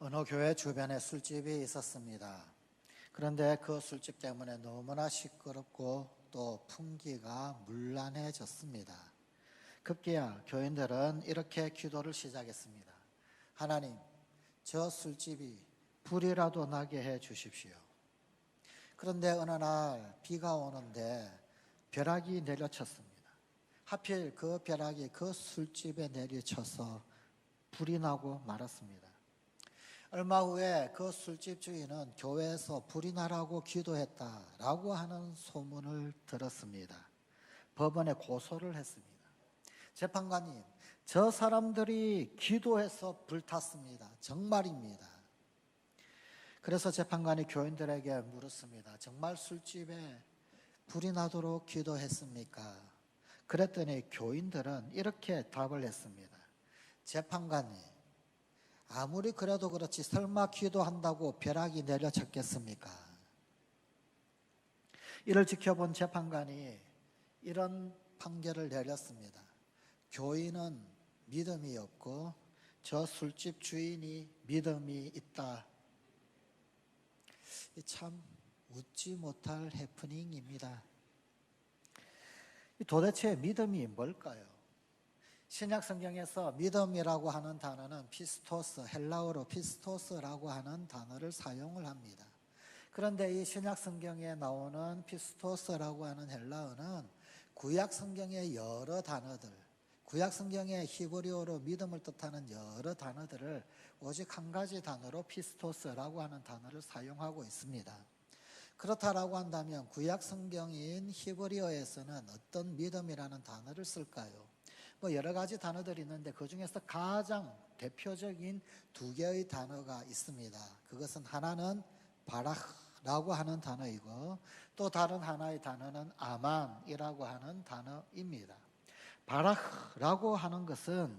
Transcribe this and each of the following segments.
어느 교회 주변에 술집이 있었습니다. 그런데 그 술집 때문에 너무나 시끄럽고 또 풍기가 문란해졌습니다. 급기야 교인들은 이렇게 기도를 시작했습니다. 하나님, 저 술집이 불이라도 나게 해 주십시오. 그런데 어느 날 비가 오는데 벼락이 내려쳤습니다. 하필 그 벼락이 그 술집에 내리쳐서 불이 나고 말았습니다. 얼마 후에 그 술집 주인은 교회에서 불이 나라고 기도했다라고 하는 소문을 들었습니다. 법원에 고소를 했습니다. 재판관님, 저 사람들이 기도해서 불탔습니다. 정말입니다. 그래서 재판관이 교인들에게 물었습니다. 정말 술집에 불이 나도록 기도했습니까? 그랬더니 교인들은 이렇게 답을 했습니다. 재판관님, 아무리 그래도 그렇지 설마 기도한다고 벼락이 내려쳤겠습니까? 이를 지켜본 재판관이 이런 판결을 내렸습니다. 교인은 믿음이 없고 저 술집 주인이 믿음이 있다. 참 웃지 못할 해프닝입니다. 도대체 믿음이 뭘까요? 신약 성경에서 믿음이라고 하는 단어는 피스토스, 헬라어로 피스토스라고 하는 단어를 사용을 합니다. 그런데 이 신약 성경에 나오는 피스토스라고 하는 헬라어는 구약 성경의 여러 단어들, 구약 성경의 히브리어로 믿음을 뜻하는 여러 단어들을 오직 한 가지 단어로 피스토스라고 하는 단어를 사용하고 있습니다. 그렇다라고 한다면 구약 성경인 히브리어에서는 어떤 믿음이라는 단어를 쓸까요? 여러 가지 단어들이 있는데 그 중에서 가장 대표적인 두 개의 단어가 있습니다. 그것은 하나는 바라흐라고 하는 단어이고 또 다른 하나의 단어는 아만이라고 하는 단어입니다. 바라흐라고 하는 것은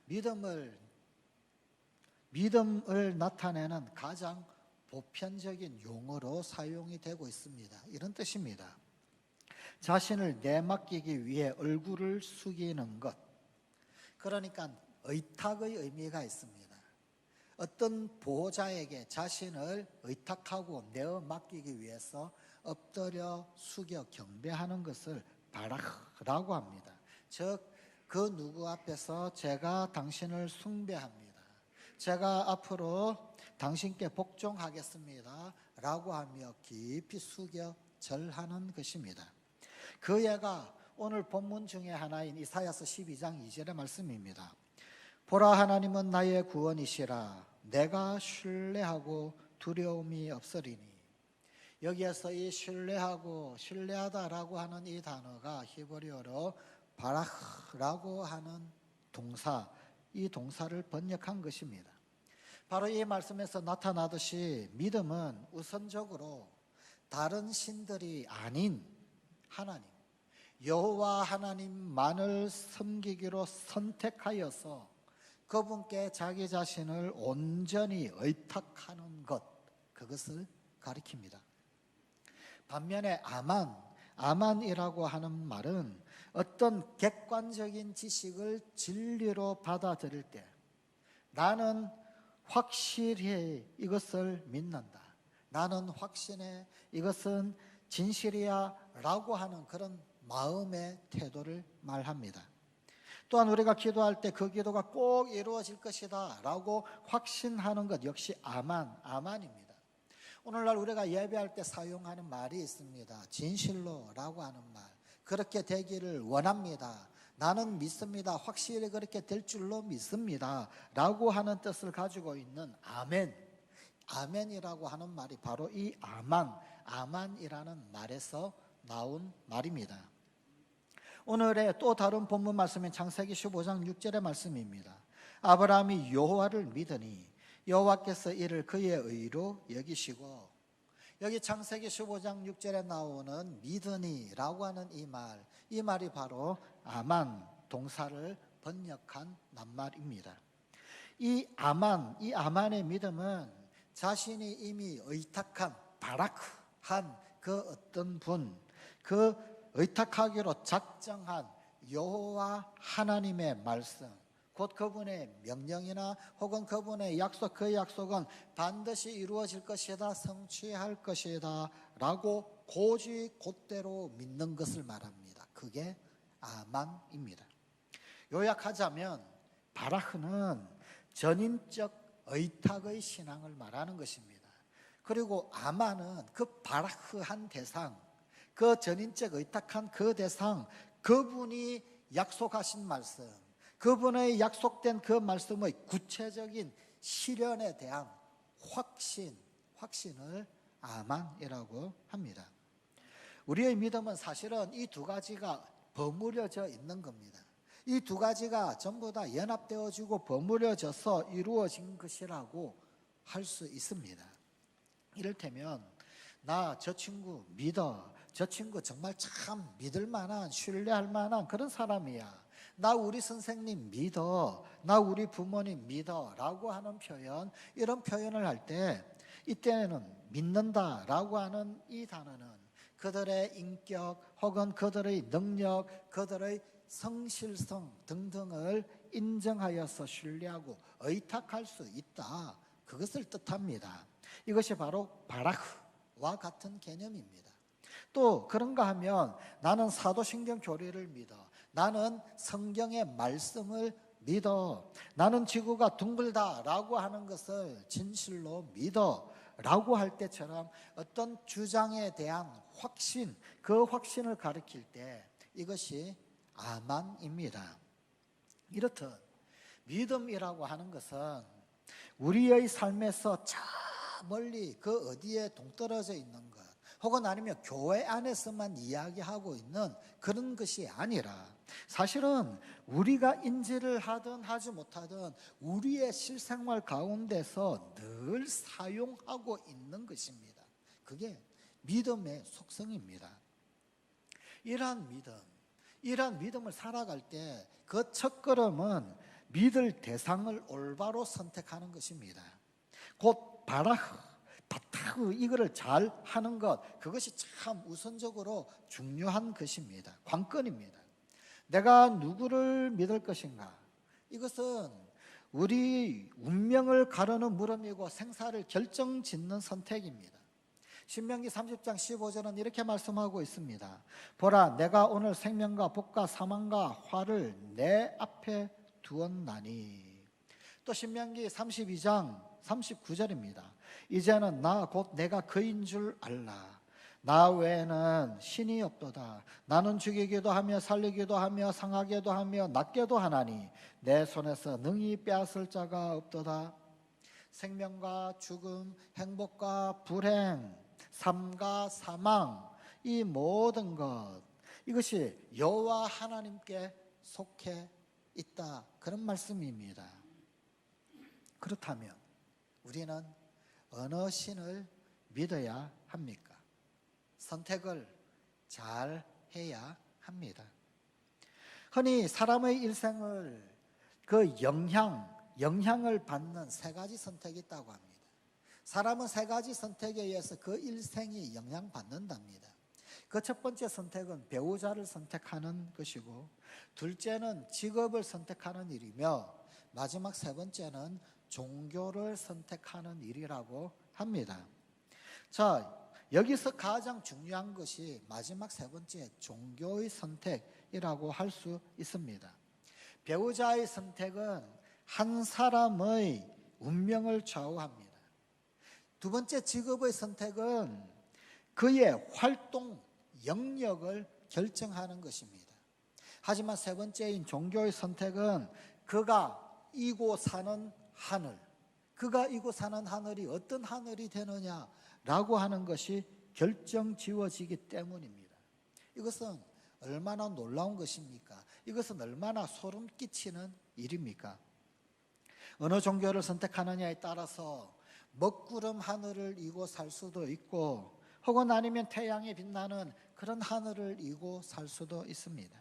믿음을 나타내는 가장 보편적인 용어로 사용이 되고 있습니다. 이런 뜻입니다. 자신을 내맡기기 위해 얼굴을 숙이는 것. 그러니까 의탁의 의미가 있습니다. 어떤 보호자에게 자신을 의탁하고 내어 맡기기 위해서 엎드려 숙여 경배하는 것을 바라흐라고 합니다. 즉, 그 누구 앞에서 제가 당신을 숭배합니다. 제가 앞으로 당신께 복종하겠습니다. 라고 하며 깊이 숙여 절하는 것입니다. 그 예가 오늘 본문 중에 하나인 이사야서 12장 2절의 말씀입니다. 보라, 하나님은 나의 구원이시라. 내가 신뢰하고 두려움이 없으리니. 여기에서 이 신뢰하고 신뢰하다라고 하는 이 단어가 히브리어로 바라흐라고 하는 동사, 이 동사를 번역한 것입니다. 바로 이 말씀에서 나타나듯이 믿음은 우선적으로 다른 신들이 아닌 하나님, 여호와 하나님만을 섬기기로 선택하여서 그분께 자기 자신을 온전히 의탁하는 것, 그것을 가리킵니다. 반면에 아만이라고 하는 말은 어떤 객관적인 지식을 진리로 받아들일 때 나는 확실히 이것을 믿는다. 나는 확신해 이것은 진실이야 라고 하는 그런 마음의 태도를 말합니다. 또한 우리가 기도할 때 그 기도가 꼭 이루어질 것이다 라고 확신하는 것 역시 아만입니다. 오늘날 우리가 예배할 때 사용하는 말이 있습니다. 진실로 라고 하는 말, 그렇게 되기를 원합니다. 나는 믿습니다. 확실히 그렇게 될 줄로 믿습니다. 라고 하는 뜻을 가지고 있는 아멘이라고 하는 말이 바로 이 아만이라는 말에서 나온 말입니다. 오늘의 또 다른 본문 말씀인 창세기 15장 6절의 말씀입니다. 아브라함이 여호와를 믿으니 여호와께서 이를 그의 의로 여기시고, 여기 창세기 15장 6절에 나오는 믿으니라고 하는 이 말이 바로 아만 동사를 번역한 낱말입니다. 이 아만의 믿음은 자신이 이미 의탁한 바라크한 그 어떤 분, 그 의탁하기로 작정한 여호와 하나님의 말씀, 곧 그분의 명령이나 혹은 그분의 약속, 그 약속은 반드시 이루어질 것이다, 성취할 것이다 라고 곧대로 믿는 것을 말합니다. 그게 아만입니다. 요약하자면 바라흐는 전인적 의탁의 신앙을 말하는 것입니다. 그리고 아만은 그 바라흐한 대상, 그 전인적 의탁한 그 대상, 그분이 약속하신 말씀, 그분의 약속된 그 말씀의 구체적인 실현에 대한 확신을 아만이라고 합니다. 우리의 믿음은 사실은 이 두 가지가 버무려져 있는 겁니다. 이 두 가지가 전부 다 연합되어지고 버무려져서 이루어진 것이라고 할 수 있습니다. 이를테면 나 저 친구 믿어, 저 친구 정말 참 믿을 만한, 신뢰할 만한 그런 사람이야, 나 우리 선생님 믿어, 나 우리 부모님 믿어 라고 하는 표현, 이런 표현을 할 때 이때는 믿는다 라고 하는 이 단어는 그들의 인격 혹은 그들의 능력, 그들의 성실성 등등을 인정하여서 신뢰하고 의탁할 수 있다, 그것을 뜻합니다. 이것이 바로 바라흐와 같은 개념입니다. 또 그런가 하면 나는 사도신경 교리를 믿어, 나는 성경의 말씀을 믿어, 나는 지구가 둥글다 라고 하는 것을 진실로 믿어 라고 할 때처럼 어떤 주장에 대한 확신, 그 확신을 가리킬 때 이것이 아만입니다. 이렇듯 믿음이라고 하는 것은 우리의 삶에서 저 멀리 그 어디에 동떨어져 있는 것, 혹은 아니면 교회 안에서만 이야기하고 있는 그런 것이 아니라 사실은 우리가 인지를 하든 하지 못하든 우리의 실생활 가운데서 늘 사용하고 있는 것입니다. 그게 믿음의 속성입니다. 이러한 믿음을 살아갈 때 그 첫걸음은 믿을 대상을 올바로 선택하는 것입니다. 곧 바타흐 이거를 잘 하는 것, 그것이 참 우선적으로 중요한 것입니다. 관건입니다. 내가 누구를 믿을 것인가, 이것은 우리 운명을 가르는 물음이고 생사를 결정짓는 선택입니다. 신명기 30장 15절은 이렇게 말씀하고 있습니다. 보라, 내가 오늘 생명과 복과 사망과 화를 내 앞에 두었나니. 또 신명기 32장 39절입니다. 이제는 나 곧 내가 그인 줄 알라. 나 외에는 신이 없도다. 나는 죽이기도 하며 살리기도 하며 상하게도 하며 낫게도 하나니 내 손에서 능히 빼앗을 자가 없도다. 생명과 죽음, 행복과 불행, 삶과 사망, 이 모든 것, 이것이 여호와 하나님께 속해 있다, 그런 말씀입니다. 그렇다면 우리는 어느 신을 믿어야 합니까? 선택을 잘 해야 합니다. 흔히 사람의 일생을 그 영향을 받는 세 가지 선택이 있다고 합니다. 사람은 세 가지 선택에 의해서 그 일생이 영향받는답니다. 그 첫 번째 선택은 배우자를 선택하는 것이고, 둘째는 직업을 선택하는 일이며, 마지막 세 번째는 종교를 선택하는 일이라고 합니다. 자, 여기서 가장 중요한 것이 마지막 세 번째 종교의 선택이라고 할 수 있습니다. 배우자의 선택은 한 사람의 운명을 좌우합니다. 두 번째 직업의 선택은 그의 활동 영역을 결정하는 것입니다. 하지만 세 번째인 종교의 선택은 그가 이고 사는 하늘, 그가 이고 사는 하늘이 어떤 하늘이 되느냐라고 하는 것이 결정지어지기 때문입니다. 이것은 얼마나 놀라운 것입니까? 이것은 얼마나 소름 끼치는 일입니까? 어느 종교를 선택하느냐에 따라서 먹구름 하늘을 이고 살 수도 있고, 혹은 아니면 태양이 빛나는 그런 하늘을 이고 살 수도 있습니다.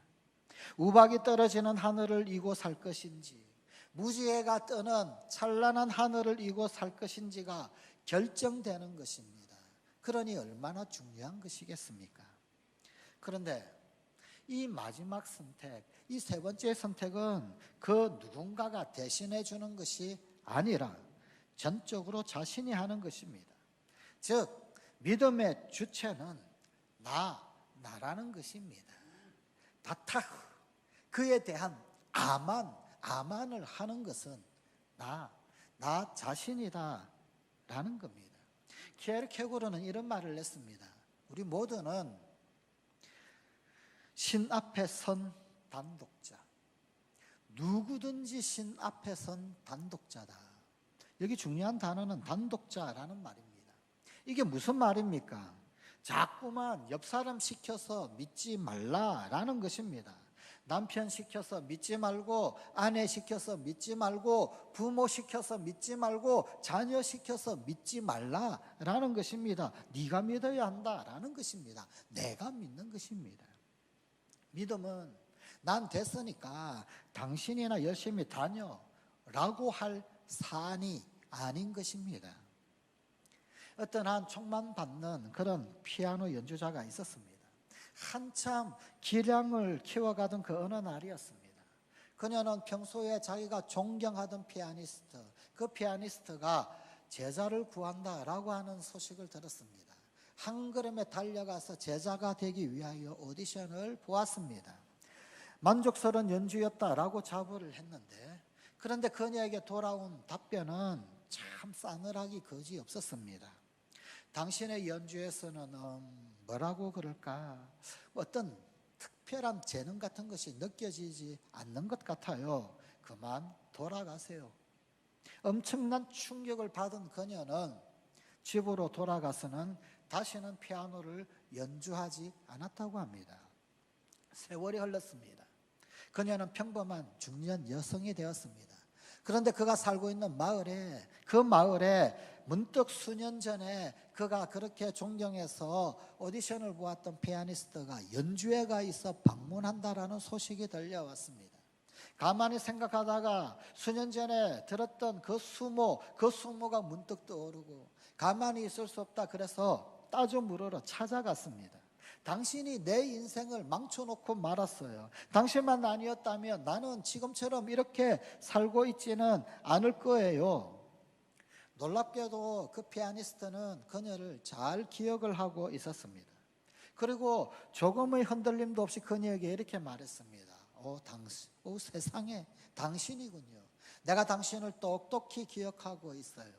우박이 떨어지는 하늘을 이고 살 것인지, 무지개가 뜨는 찬란한 하늘을 이고 살 것인지가 결정되는 것입니다. 그러니 얼마나 중요한 것이겠습니까? 그런데 이 마지막 선택, 이 세 번째 선택은 그 누군가가 대신해 주는 것이 아니라 전적으로 자신이 하는 것입니다. 즉 믿음의 주체는 나라는 것입니다. 바타흐, 그에 대한 아만을 하는 것은 나 자신이다 라는 겁니다. 키에르케고르는 이런 말을 냈습니다. 우리 모두는 신 앞에 선 단독자, 누구든지 신 앞에 선 단독자다. 여기 중요한 단어는 단독자라는 말입니다. 이게 무슨 말입니까? 자꾸만 옆 사람 시켜서 믿지 말라라는 것입니다. 남편 시켜서 믿지 말고, 아내 시켜서 믿지 말고, 부모 시켜서 믿지 말고, 자녀 시켜서 믿지 말라라는 것입니다. 네가 믿어야 한다라는 것입니다. 내가 믿는 것입니다. 믿음은 난 됐으니까 당신이나 열심히 다녀라고 할 사안이 아닌 것입니다. 어떤 한 촉만 받는 그런 피아노 연주자가 있었습니다. 한참 기량을 키워가던 그 어느 날이었습니다. 그녀는 평소에 자기가 존경하던 피아니스트, 그 피아니스트가 제자를 구한다라고 하는 소식을 들었습니다. 한 걸음에 달려가서 제자가 되기 위하여 오디션을 보았습니다. 만족스러운 연주였다라고 자부를 했는데, 그런데 그녀에게 돌아온 답변은 참 싸늘하기 거지없었습니다. 당신의 연주에서는 뭐라고 그럴까, 어떤 특별한 재능 같은 것이 느껴지지 않는 것 같아요. 그만 돌아가세요. 엄청난 충격을 받은 그녀는 집으로 돌아가서는 다시는 피아노를 연주하지 않았다고 합니다. 세월이 흘렀습니다. 그녀는 평범한 중년 여성이 되었습니다. 그런데 그가 살고 있는 그 마을에 문득 수년 전에 그가 그렇게 존경해서 오디션을 보았던 피아니스트가 연주회가 있어 방문한다라는 소식이 들려왔습니다. 가만히 생각하다가 수년 전에 들었던 그 수모가 문득 떠오르고 가만히 있을 수 없다, 그래서 따져 물으러 찾아갔습니다. 당신이 내 인생을 망쳐놓고 말았어요. 당신만 아니었다면 나는 지금처럼 이렇게 살고 있지는 않을 거예요. 놀랍게도 그 피아니스트는 그녀를 잘 기억을 하고 있었습니다. 그리고 조금의 흔들림도 없이 그녀에게 이렇게 말했습니다. 세상에 당신이군요. 내가 당신을 똑똑히 기억하고 있어요.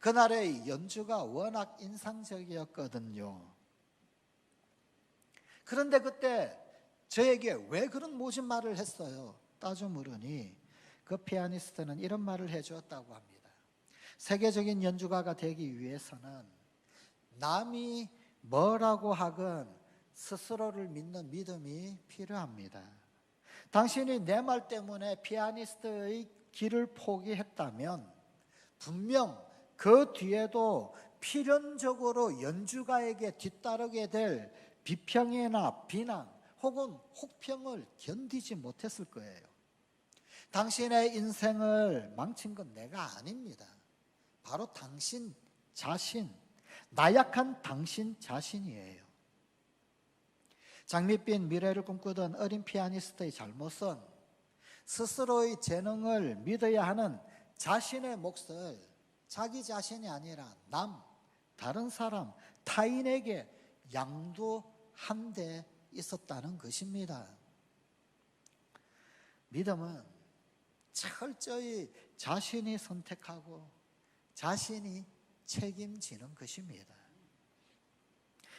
그날의 연주가 워낙 인상적이었거든요. 그런데 그때 저에게 왜 그런 모진 말을 했어요? 따져 물으니 그 피아니스트는 이런 말을 해주었다고 합니다. 세계적인 연주가가 되기 위해서는 남이 뭐라고 하건 스스로를 믿는 믿음이 필요합니다. 당신이 내 말 때문에 피아니스트의 길을 포기했다면 분명 그 뒤에도 필연적으로 연주가에게 뒤따르게 될 비평이나 비난 혹은 혹평을 견디지 못했을 거예요. 당신의 인생을 망친 건 내가 아닙니다. 바로 당신 자신, 나약한 당신 자신이에요. 장밋빛 미래를 꿈꾸던 어린 피아니스트의 잘못은 스스로의 재능을 믿어야 하는 자신의 몫을 자기 자신이 아니라 다른 사람, 타인에게 양도한 데 있었다는 것입니다. 믿음은 철저히 자신이 선택하고 자신이 책임지는 것입니다.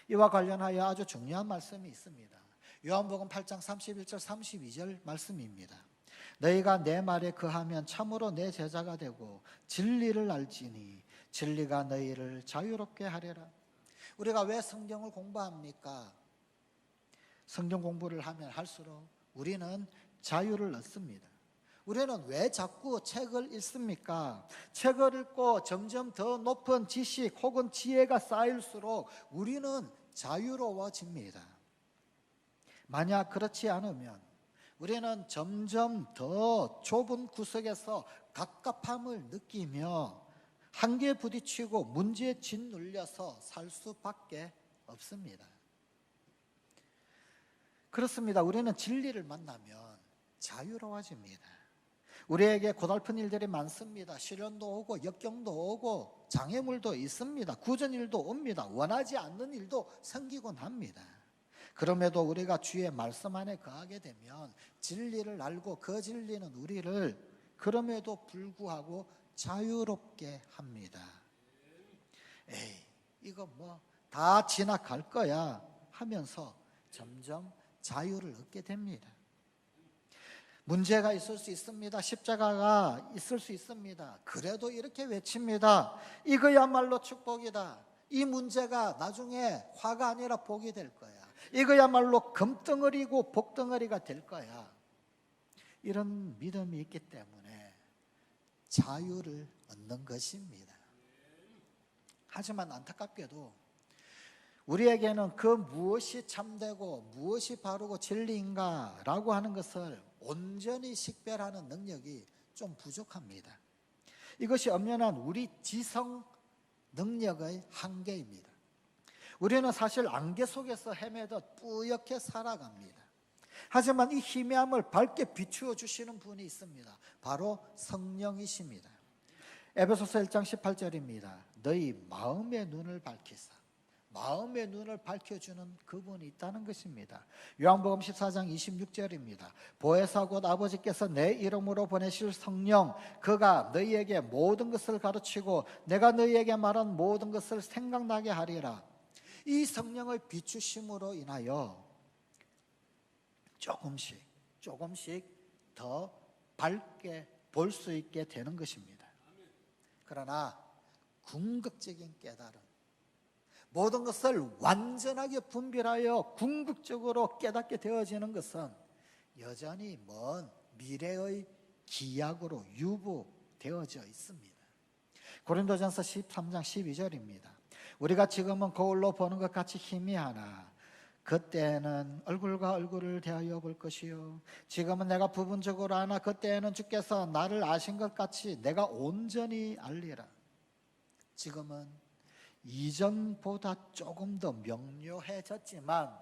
이와 관련하여 아주 중요한 말씀이 있습니다. 요한복음 8장 31절 32절 말씀입니다. 너희가 내 말에 거하면 참으로 내 제자가 되고 진리를 알지니 진리가 너희를 자유롭게 하리라. 우리가 왜 성경을 공부합니까? 성경 공부를 하면 할수록 우리는 자유를 얻습니다. 우리는 왜 자꾸 책을 읽습니까? 책을 읽고 점점 더 높은 지식 혹은 지혜가 쌓일수록 우리는 자유로워집니다. 만약 그렇지 않으면 우리는 점점 더 좁은 구석에서 갑갑함을 느끼며 한계에 부딪히고 문제에 짓눌려서 살 수밖에 없습니다. 그렇습니다. 우리는 진리를 만나면 자유로워집니다. 우리에게 고달픈 일들이 많습니다. 시련도 오고 역경도 오고 장애물도 있습니다. 굳은 일도 옵니다. 원하지 않는 일도 생기곤 합니다. 그럼에도 우리가 주의 말씀 안에 거하게 되면 진리를 알고 그 진리는 우리를 그럼에도 불구하고 자유롭게 합니다. 에이, 이거 뭐 다 지나갈 거야 하면서 점점 자유를 얻게 됩니다. 문제가 있을 수 있습니다. 십자가가 있을 수 있습니다. 그래도 이렇게 외칩니다. 이거야말로 축복이다. 이 문제가 나중에 화가 아니라 복이 될 거야. 이거야말로 금덩어리고 복덩어리가 될 거야. 이런 믿음이 있기 때문에 자유를 얻는 것입니다. 하지만 안타깝게도 우리에게는 그 무엇이 참되고 무엇이 바르고 진리인가 라고 하는 것을 온전히 식별하는 능력이 좀 부족합니다. 이것이 엄연한 우리 지성 능력의 한계입니다. 우리는 사실 안개 속에서 헤매듯 뿌옇게 살아갑니다. 하지만 이 희미함을 밝게 비추어 주시는 분이 있습니다. 바로 성령이십니다. 에베소서 1장 18절입니다. 너희 마음의 눈을 밝히사. 마음의 눈을 밝혀주는 그분이 있다는 것입니다. 요한복음 14장 26절입니다. 보혜사 곧 아버지께서 내 이름으로 보내실 성령 그가 너희에게 모든 것을 가르치고 내가 너희에게 말한 모든 것을 생각나게 하리라. 이 성령의 비추심으로 인하여 조금씩 더 밝게 볼 수 있게 되는 것입니다. 그러나 궁극적인 깨달음, 모든 것을 완전하게 분별하여 궁극적으로 깨닫게 되어지는 것은 여전히 먼 미래의 기약으로 유보되어져 있습니다. 고린도전서 13장 12절입니다. 우리가 지금은 거울로 보는 것 같이 희미하나 그때는 얼굴과 얼굴을 대하여 볼 것이요 지금은 내가 부분적으로 아나 그때는 주께서 나를 아신 것 같이 내가 온전히 알리라. 지금은 이전보다 조금 더 명료해졌지만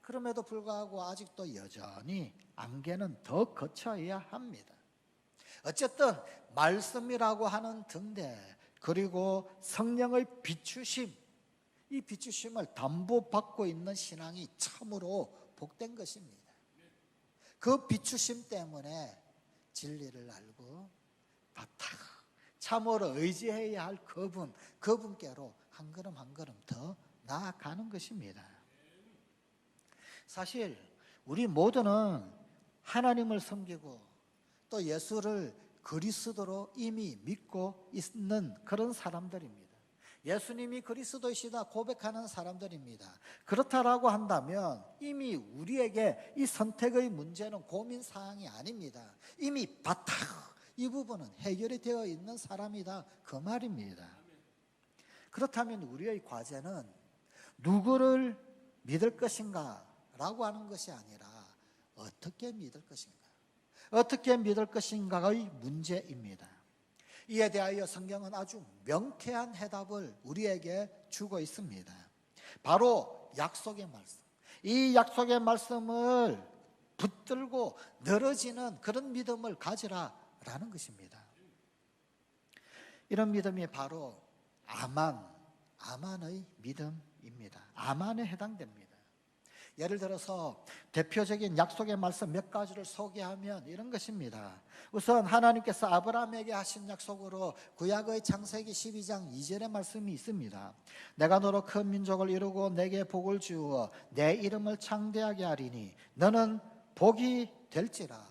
그럼에도 불구하고 아직도 여전히 안개는 더 거쳐야 합니다. 어쨌든 말씀이라고 하는 등대 그리고 성령의 비추심, 이 비추심을 담보받고 있는 신앙이 참으로 복된 것입니다. 그 비추심 때문에 진리를 알고 바탕 참으로 의지해야 할 그분께로 한 걸음 한 걸음 더 나아가는 것입니다. 사실 우리 모두는 하나님을 섬기고 또 예수를 그리스도로 이미 믿고 있는 그런 사람들입니다. 예수님이 그리스도이시다 고백하는 사람들입니다. 그렇다라고 한다면 이미 우리에게 이 선택의 문제는 고민사항이 아닙니다. 이미 바탕 이 부분은 해결이 되어 있는 사람이다 그 말입니다. 그렇다면 우리의 과제는 누구를 믿을 것인가 라고 하는 것이 아니라 어떻게 믿을 것인가, 어떻게 믿을 것인가의 문제입니다. 이에 대하여 성경은 아주 명쾌한 해답을 우리에게 주고 있습니다. 바로 약속의 말씀, 이 약속의 말씀을 붙들고 늘어지는 그런 믿음을 가지라라는 것입니다. 이런 믿음이 바로 아만의 믿음입니다. 아만에 해당됩니다. 예를 들어서 대표적인 약속의 말씀 몇 가지를 소개하면 이런 것입니다. 우선 하나님께서 아브라함에게 하신 약속으로 구약의 창세기 12장 2절의 말씀이 있습니다. 내가 너로 큰 민족을 이루고 내게 복을 주어 내 이름을 창대하게 하리니 너는 복이 될지라.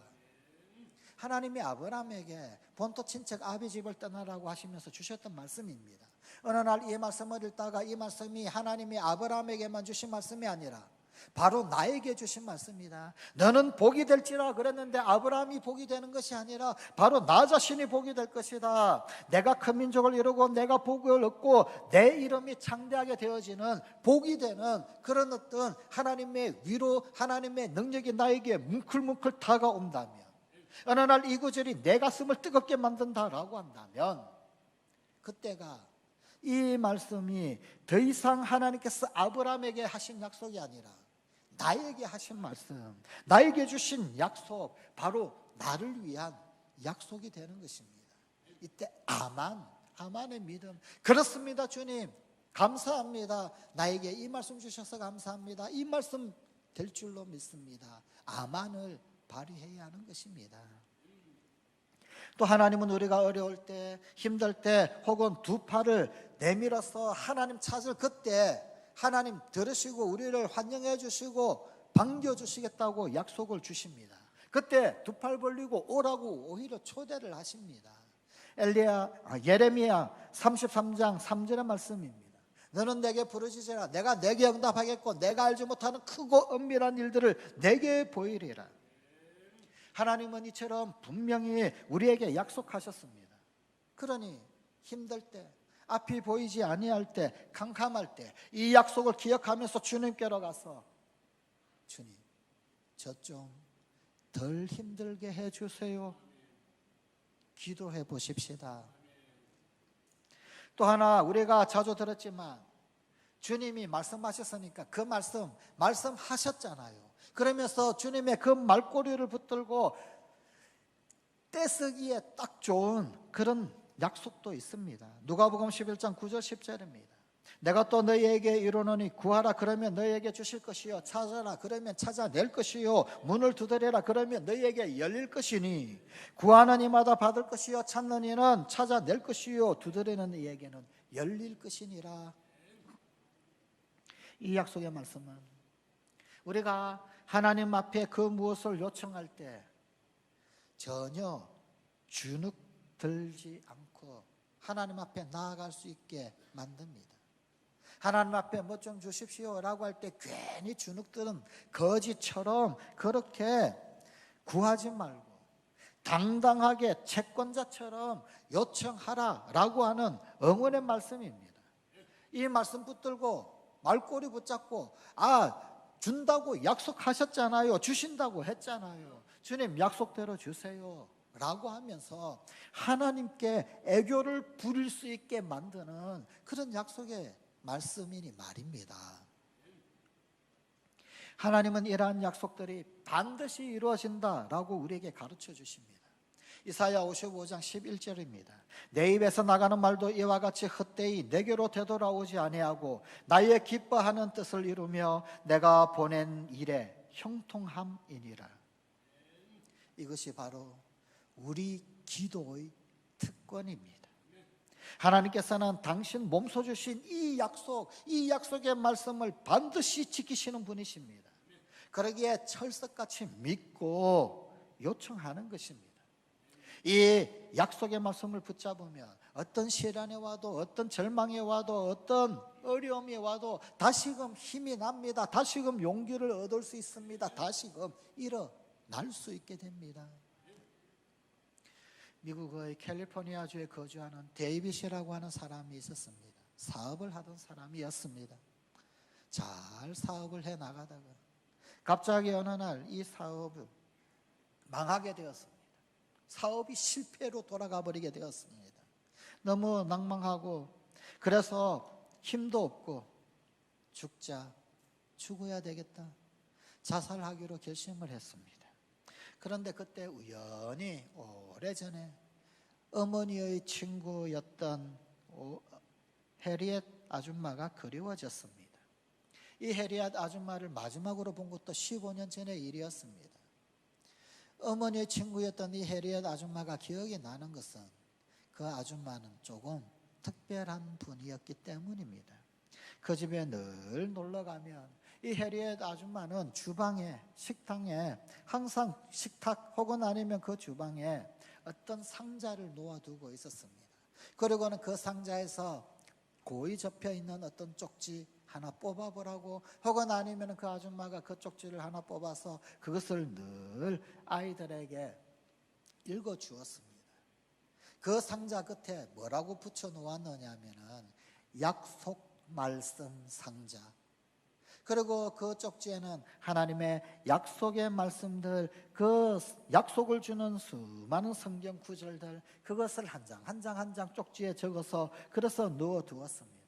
하나님이 아브라함에게 본토 친척 아비 집을 떠나라고 하시면서 주셨던 말씀입니다. 어느 날 이 말씀을 읽다가 이 말씀이 하나님이 아브라함에게만 주신 말씀이 아니라 바로 나에게 주신 말씀이다. 너는 복이 될지라 그랬는데 아브라함이 복이 되는 것이 아니라 바로 나 자신이 복이 될 것이다. 내가 큰 민족을 이루고 내가 복을 얻고 내 이름이 창대하게 되어지는 복이 되는 그런 어떤 하나님의 위로, 하나님의 능력이 나에게 뭉클뭉클 다가온다면, 어느 날 이 구절이 내 가슴을 뜨겁게 만든다라고 한다면, 그때가 이 말씀이 더 이상 하나님께서 아브라함에게 하신 약속이 아니라 나에게 하신 말씀, 나에게 주신 약속, 바로 나를 위한 약속이 되는 것입니다. 이때 아만의 믿음. 그렇습니다, 주님. 감사합니다. 나에게 이 말씀 주셔서 감사합니다. 이 말씀 될 줄로 믿습니다. 아만을 발휘해야 하는 것입니다. 또 하나님은 우리가 어려울 때, 힘들 때, 혹은 두 팔을 내밀어서 하나님 찾을 그때 하나님 들으시고 우리를 환영해 주시고 반겨주시겠다고 약속을 주십니다. 그때 두 팔 벌리고 오라고 오히려 초대를 하십니다. 예레미야 33장 3절의 말씀입니다. 너는 내게 부르짖으라. 내가 내게 응답하겠고 내가 알지 못하는 크고 은밀한 일들을 내게 보이리라. 하나님은 이처럼 분명히 우리에게 약속하셨습니다. 그러니 힘들 때, 앞이 보이지 아니할 때, 캄캄할 때 이 약속을 기억하면서 주님께로 가서 주님, 저 좀 덜 힘들게 해주세요. 기도해 보십시다. 또 하나 우리가 자주 들었지만 주님이 말씀하셨으니까 그 말씀하셨잖아요. 그러면서 주님의 그 말꼬리를 붙들고 떼쓰기에 딱 좋은 그런 약속도 있습니다. 누가복음 11장 9절 10절입니다. 내가 또 너희에게 이르노니 구하라 그러면 너희에게 주실 것이요 찾아라 그러면 찾아낼 것이요 문을 두드리라 그러면 너희에게 열릴 것이니 구하는 이마다 받을 것이요 찾는 이는 찾아낼 것이요 두드리는 이에게는 열릴 것이니라. 이 약속의 말씀은 우리가 하나님 앞에 그 무엇을 요청할 때 전혀 주눅 들지 않고 하나님 앞에 나아갈 수 있게 만듭니다. 하나님 앞에 뭐 좀 주십시오 라고 할 때 괜히 주눅드는 거지처럼 그렇게 구하지 말고 당당하게 채권자처럼 요청하라 라고 하는 응원의 말씀입니다. 이 말씀 붙들고 말꼬리 붙잡고 준다고 약속하셨잖아요. 주신다고 했잖아요. 주님 약속대로 주세요 라고 하면서 하나님께 애교를 부릴 수 있게 만드는 그런 약속의 말씀이니 말입니다. 하나님은 이러한 약속들이 반드시 이루어진다라고 우리에게 가르쳐 주십니다. 이사야 55장 11절입니다. 내 입에서 나가는 말도 이와 같이 헛되이 내게로 되돌아오지 아니하고 나의 기뻐하는 뜻을 이루며 내가 보낸 일에 형통함이니라. 이것이 바로 우리 기도의 특권입니다. 하나님께서는 당신 몸소 주신 이 약속의 말씀을 반드시 지키시는 분이십니다. 그러기에 철석같이 믿고 요청하는 것입니다. 이 약속의 말씀을 붙잡으면 어떤 시련이 와도 어떤 절망이 와도 어떤 어려움이 와도 다시금 힘이 납니다. 다시금 용기를 얻을 수 있습니다. 다시금 일어날 수 있게 됩니다. 미국의 캘리포니아주에 거주하는 데이빗이라고 하는 사람이 있었습니다. 사업을 하던 사람이었습니다. 잘 사업을 해 나가다가 갑자기 어느 날 이 사업을 망하게 되었습니다. 사업이 실패로 돌아가 버리게 되었습니다. 너무 낭망하고 그래서 힘도 없고 죽어야 되겠다 자살하기로 결심을 했습니다. 그런데 그때 우연히 오래전에 어머니의 친구였던 해리엣 아줌마가 그리워졌습니다. 이 해리엣 아줌마를 마지막으로 본 것도 15년 전의 일이었습니다. 어머니의 친구였던 이 해리엣 아줌마가 기억이 나는 것은 그 아줌마는 조금 특별한 분이었기 때문입니다. 그 집에 늘 놀러가면 이 해리엣 아줌마는 주방에 식당에 항상 식탁 혹은 아니면 그 주방에 어떤 상자를 놓아두고 있었습니다. 그리고는 그 상자에서 고이 접혀있는 어떤 쪽지 하나 뽑아보라고 혹은 아니면 그 아줌마가 그 쪽지를 하나 뽑아서 그것을 늘 아이들에게 읽어주었습니다. 그 상자 끝에 뭐라고 붙여 놓았느냐면은 약속 말씀 상자. 그리고 그 쪽지에는 하나님의 약속의 말씀들, 그 약속을 주는 수많은 성경 구절들, 그것을 한 장 쪽지에 적어서 그래서 넣어 두었습니다.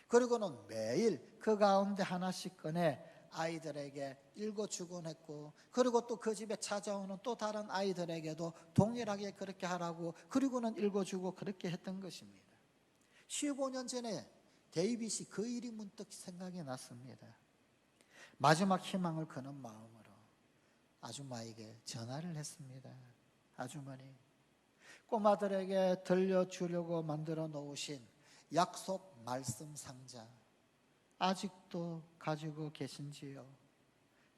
그리고는 매일 그 가운데 하나씩 꺼내 아이들에게 읽어주곤 했고, 그리고 또 그 집에 찾아오는 또 다른 아이들에게도 동일하게 그렇게 하라고, 그리고는 읽어주고 그렇게 했던 것입니다. 15년 전에 데이빗이 그 일이 문득 생각이 났습니다. 마지막 희망을 거는 마음으로 아줌마에게 전화를 했습니다. 아주머니, 꼬마들에게 들려주려고 만들어 놓으신 약속 말씀 상자 아직도 가지고 계신지요?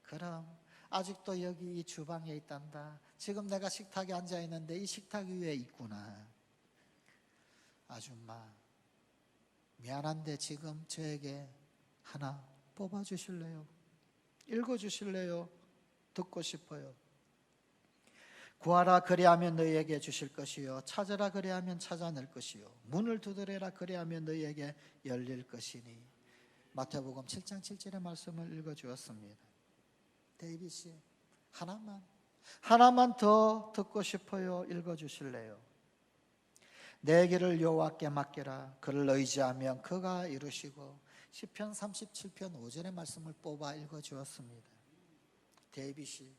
그럼 아직도 여기 이 주방에 있단다. 지금 내가 식탁에 앉아 있는데 이 식탁 위에 있구나. 아줌마, 미안한데 지금 저에게 하나 뽑아 주실래요? 읽어 주실래요? 듣고 싶어요. 구하라 그리하면 너희에게 주실 것이요, 찾으라 그리하면 찾아낼 것이요, 문을 두드려라 그리하면 너희에게 열릴 것이니. 마태복음 7장 7절의 말씀을 읽어 주었습니다. 데이빗이 하나만 더 듣고 싶어요. 읽어 주실래요? 내 길을 여호와께 맡기라. 그를 의지하면 그가 이루시고. 시편 37편 5절의 말씀을 뽑아 읽어 주었습니다. 데이빗이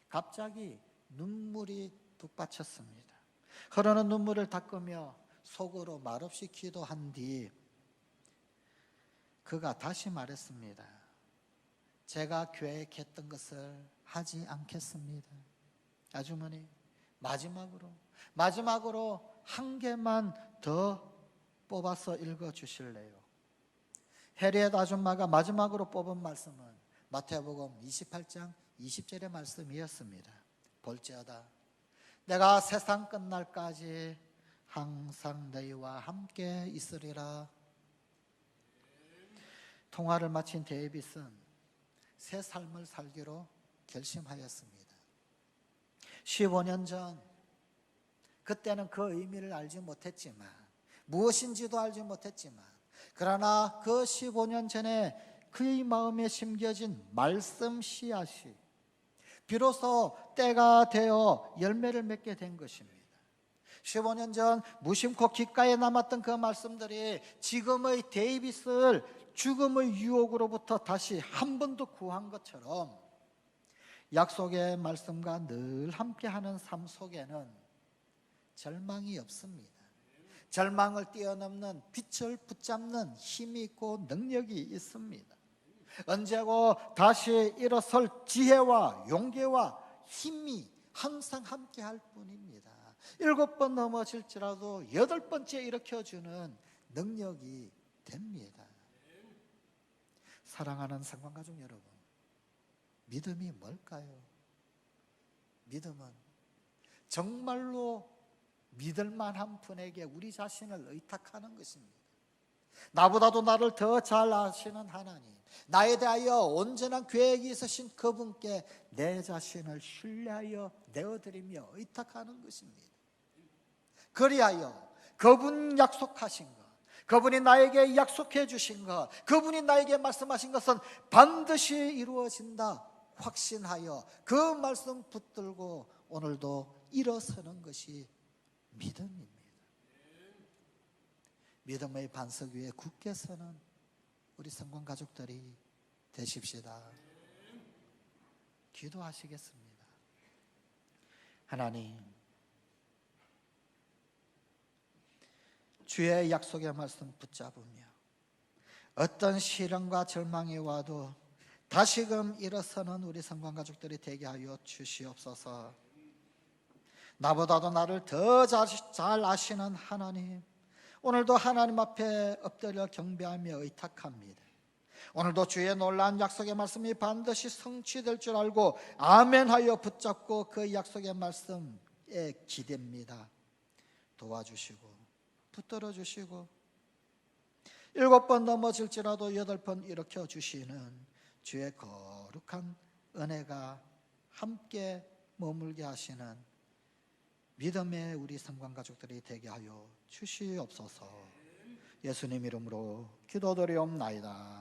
갑자기 눈물이 북받쳤습니다. 흐르는 눈물을 닦으며 속으로 말없이 기도한 뒤 그가 다시 말했습니다. 제가 계획했던 것을 하지 않겠습니다. 아주머니, 마지막으로 한 개만 더 뽑아서 읽어 주실래요? 해리엣 아줌마가 마지막으로 뽑은 말씀은 마태복음 28장 20절의 말씀이었습니다. 볼지어다 내가 세상 끝날까지 항상 너희와 함께 있으리라. 통화를 마친 데이빗은 새 삶을 살기로 결심하였습니다. 15년 전, 그때는 그 의미를 알지 못했지만, 무엇인지도 알지 못했지만, 그러나 그 15년 전에 그의 마음에 심겨진 말씀 씨앗이 비로소 때가 되어 열매를 맺게 된 것입니다. 15년 전 무심코 귓가에 남았던 그 말씀들이 지금의 데이빗을 죽음의 유혹으로부터 다시 한 번 더 구한 것처럼, 약속의 말씀과 늘 함께하는 삶 속에는 절망이 없습니다. 절망을 뛰어넘는 빛을 붙잡는 힘이 있고 능력이 있습니다. 언제고 다시 일어설 지혜와 용기와 힘이 항상 함께할 뿐입니다. 7번 넘어질지라도 8번째 일으켜주는 능력이 됩니다. 사랑하는 상관가족 여러분, 믿음이 뭘까요? 믿음은 정말로 믿을만한 분에게 우리 자신을 의탁하는 것입니다. 나보다도 나를 더 잘 아시는 하나님, 나에 대하여 온전한 계획이 있으신 그분께 내 자신을 신뢰하여 내어드리며 의탁하는 것입니다. 그리하여 그분 약속하신 것, 그분이 나에게 약속해 주신 것, 그분이 나에게 말씀하신 것은 반드시 이루어진다 확신하여 그 말씀 붙들고 오늘도 일어서는 것이 믿음입니다. 믿음의 반석 위에 굳게 서는 우리 성공 가족들이 되십시다. 기도하시겠습니다. 하나님, 주의 약속의 말씀 붙잡으며 어떤 시련과 절망이 와도 다시금 일어서는 우리 성관 가족들이 되게 하여 주시옵소서. 나보다도 나를 더 잘 아시는 하나님, 오늘도 하나님 앞에 엎드려 경배하며 의탁합니다. 오늘도 주의 놀라운 약속의 말씀이 반드시 성취될 줄 알고 아멘하여 붙잡고 그 약속의 말씀에 기댑니다. 도와주시고 붙들어 주시고 7번 넘어질지라도 8번 일으켜 주시는 주의 거룩한 은혜가 함께 머물게 하시는 믿음의 우리 성관 가족들이 되게 하여 주시옵소서. 예수님 이름으로 기도드리옵나이다.